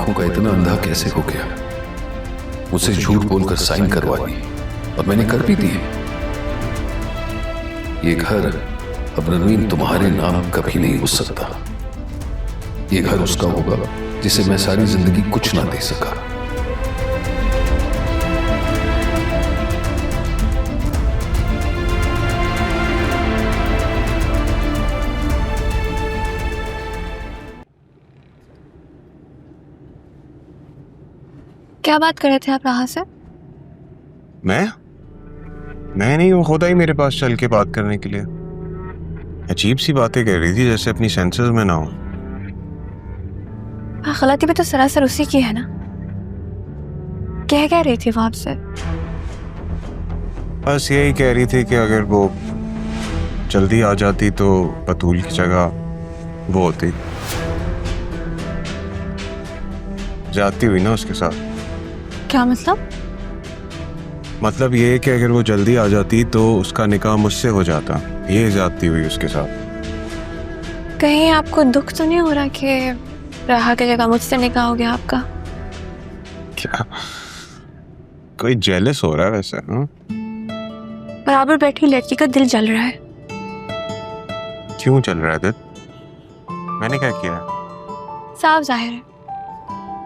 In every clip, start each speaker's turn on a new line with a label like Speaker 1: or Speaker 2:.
Speaker 1: आंखों का इतना अंधा कैसे हो गया? मुझसे झूठ बोलकर साइन करवा दी और मैंने कर भी दिए। ये घर अब रनवीन तुम्हारे नाम कभी नहीं हो सकता। ये घर उसका होगा जिसे मैं सारी जिंदगी कुछ ना दे सका।
Speaker 2: क्या बात कर रहे थे आप राहा से?
Speaker 3: मैं नहीं, वो खुदा ही मेरे पास चल के बात करने के लिए अजीब सी बातें कह रही थी, जैसे अपनी सेंसेस में ना हो।
Speaker 2: गलती भी तो सरासर उसी की है ना। क्या रही थी वो आपसे?
Speaker 3: बस यही कह रही थी कि अगर वो जल्दी आ जाती तो बतूल की जगह वो होती। जाती हुई ना उसके साथ।
Speaker 2: क्या मतलब?
Speaker 3: मतलब ये कि अगर वो जल्दी आ जाती तो उसका निकाह मुझसे हो जाता। ये जाती हुई उसके साथ।
Speaker 2: कहीं आपको दुख तो नहीं हो रहा कि राहा की जगह मुझसे निकाह हो गया आपका?
Speaker 3: क्या कोई जेलस हो रहा है वैसे?
Speaker 2: बराबर बैठी लड़की का दिल जल रहा है।
Speaker 3: क्यों चल रहा है दिल? मैंने क्या किया?
Speaker 2: साफ जाहिर है,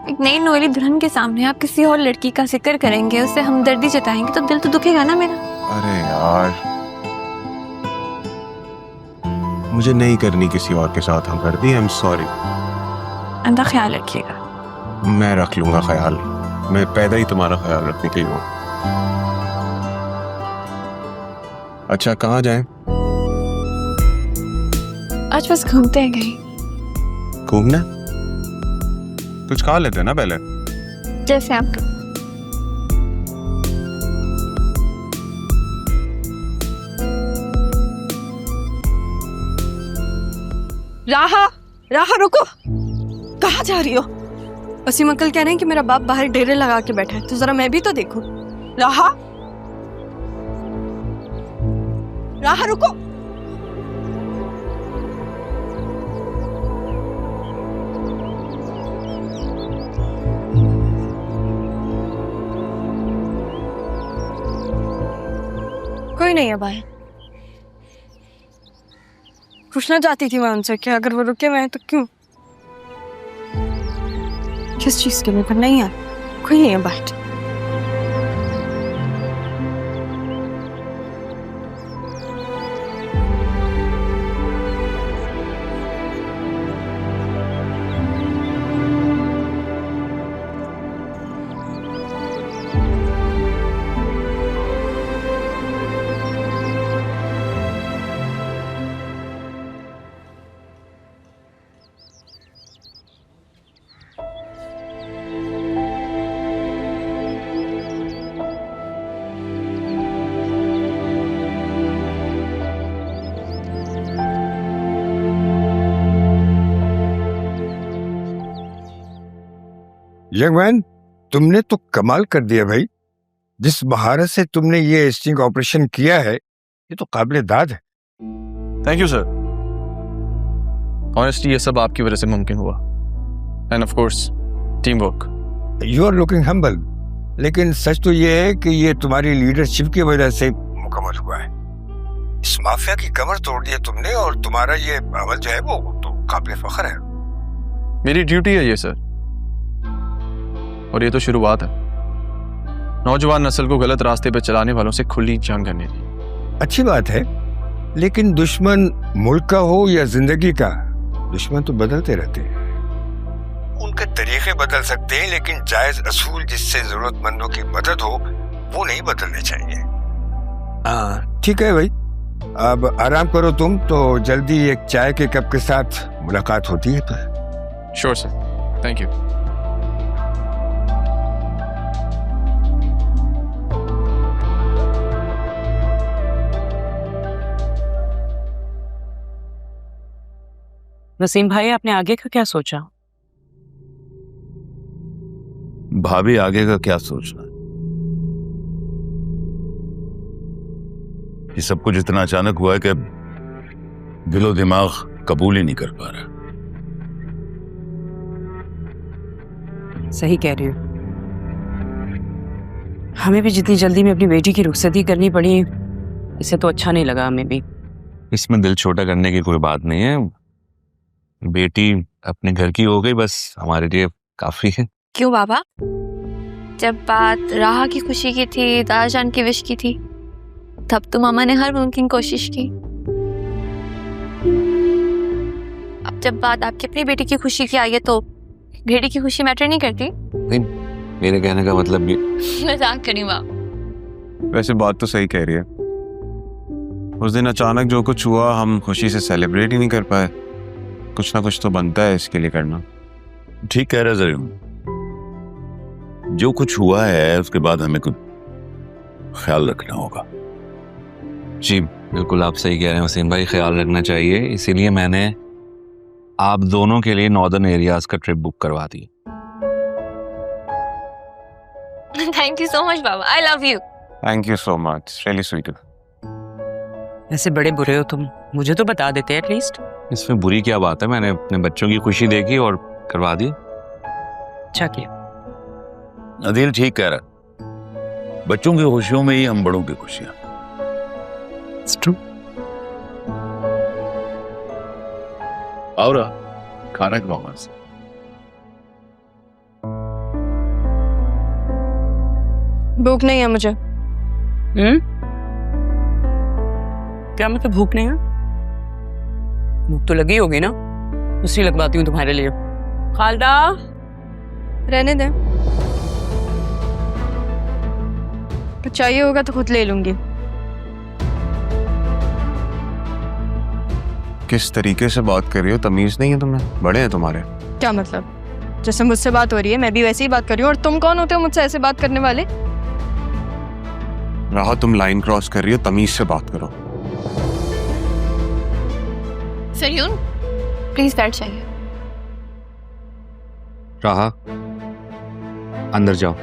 Speaker 2: एक नई नोएली दुल्हन के सामने आप किसी और लड़की का जिक्र करेंगे, उससे हमदर्दी जताएंगे तो दिल तो दुखेगा ना मेरा।
Speaker 3: अरे यार, मुझे नहीं करनी किसी और के साथ हमदर्दी। I am sorry.
Speaker 2: अंधा ख्याल रखिएगा।
Speaker 3: मैं रख लूंगा ख्याल। मैं पैदा ही तुम्हारा ख्याल रखने के लिए हूँ। अच्छा, कहाँ जाएं?
Speaker 2: आज बस घूमते हैं कहीं।
Speaker 3: घूमना? कुछ खा लेते हैं ना पहले।
Speaker 2: जैसे आप।
Speaker 4: राहा रुको। कहाँ जा रही हो? वसीम अंकल कह रहे हैं कि मेरा बाप बाहर डेरे लगा के बैठा है, तो जरा मैं भी तो देखूं। राहा रुको। कोई नहीं है बाहर। पूछना चाहती थी मैं उनसे कि अगर वो रुके मैं तो क्यों, किस चीज के लिए, पर नहीं यार, कोई नहीं है बाहर।
Speaker 5: यंग मैन, तुमने तो कमाल कर दिया भाई। जिस महारत से तुमने ये स्टिंग ऑपरेशन किया है, ये तो काबिले दाद है।
Speaker 6: Thank you sir. ऑनेस्टली ये सब आपकी वजह से मुमकिन हुआ, and of course team work.
Speaker 5: You are looking humble, लेकिन सच तो ये है कि ये तुम्हारी लीडरशिप की वजह से मुकम्मल हुआ है। इस माफिया की कमर तोड़ दी है तुमने, और तुम्हारा ये अमल जो है वो तो काबिले फख्र है।
Speaker 6: मेरी ड्यूटी है ये सर, और ये तो शुरुआत है। नौजवान नस्ल को गलत रास्ते पे चलाने वालों से खुली जंग करने की।
Speaker 5: अच्छी बात है, लेकिन दुश्मन मुल्क का हो या जिंदगी का, दुश्मन तो बदलते रहते हैं। उनके तरीके बदल सकते हैं, लेकिन जायज असूल जिससे जरूरतमंदों की मदद हो वो नहीं बदलने चाहिए। ठीक है भाई, अब आराम करो तुम, तो जल्दी एक चाय के कप के साथ मुलाकात होती है फिर।
Speaker 6: Sure sir, thank you.
Speaker 7: Wasim भाई, आपने आगे का क्या सोचा?
Speaker 8: भाभी, आगे का क्या सोचना है? ये सब कुछ इतना अचानक हुआ है कि दिलो दिमाग कबूल ही नहीं कर पा रहा।
Speaker 7: सही कह रही हो। हमें भी जितनी जल्दी में अपनी बेटी की रुखसती करनी पड़ी, इसे तो अच्छा नहीं लगा हमें भी।
Speaker 8: इसमें दिल छोटा करने की कोई बात नहीं है। बेटी अपने घर की हो गई, बस हमारे लिए काफी है।
Speaker 2: क्यों बाबा? जब बात राहा की खुशी की थी, दादाजान की विश की थी, तब तो मामा ने हर मुमकिन कोशिश की। अब जब बात आपकी अपनी बेटी की खुशी की आई है तो बेटी की खुशी मैटर नहीं करती?
Speaker 8: नहीं, मेरे कहने का मतलब ये
Speaker 2: मजाक करी बाप।
Speaker 3: वैसे बात तो सही कह रही है। उस दिन अचानक जो कुछ हुआ, हम खुशी से सेलिब्रेट ही नहीं कर पाए। कुछ ना कुछ तो बनता है इसके लिए करना।
Speaker 8: ठीक कह रहे जरूर। जो कुछ हुआ है उसके बाद हमें कुछ ख्याल रखना होगा।
Speaker 9: जी बिल्कुल, आप सही कह रहे हैं वसीम भाई, ख्याल रखना चाहिए। इसीलिए मैंने आप दोनों के लिए नॉर्दर्न एरियाज का ट्रिप बुक करवा दी।
Speaker 2: थैंक यू सो मच बाबा, I love you.
Speaker 3: Thank you so much, really sweet.
Speaker 7: ऐसे बड़े बुरे हो तुम, मुझे तो बता देते एटलीस्ट।
Speaker 9: इसमें बुरी क्या बात है? मैंने अपने बच्चों की खुशी देखी और करवा दी।
Speaker 7: अच्छा किया।
Speaker 8: अदील ठीक कह रहा है। बच्चों की खुशियों में ही हम बड़ों की खुशियां।
Speaker 3: It's true.
Speaker 1: और खाना खिलाऊंगा।
Speaker 4: भूख नहीं है मुझे।
Speaker 7: क्या मतलब भूख नहीं है? भूख तो लगी होगी ना, उसी लगवाती हूँ तुम्हारे लिए। खालदा,
Speaker 4: रहने दे, तो चाहिए होगा तो खुद ले लूंगी।
Speaker 3: किस तरीके से बात कर रही हो? तमीज नहीं है तुम्हें? बड़े हैं तुम्हारे।
Speaker 4: क्या मतलब? जैसे मुझसे बात हो रही है मैं भी वैसे ही बात कर रही हूँ। और तुम कौन होते हो मुझसे ऐसे बात करने वाले?
Speaker 3: राहा, तुम लाइन क्रॉस कर रही हो, तमीज से बात करो।
Speaker 2: फरयून प्लीज बैठ जाइए।
Speaker 9: राहा, अंदर जाओ।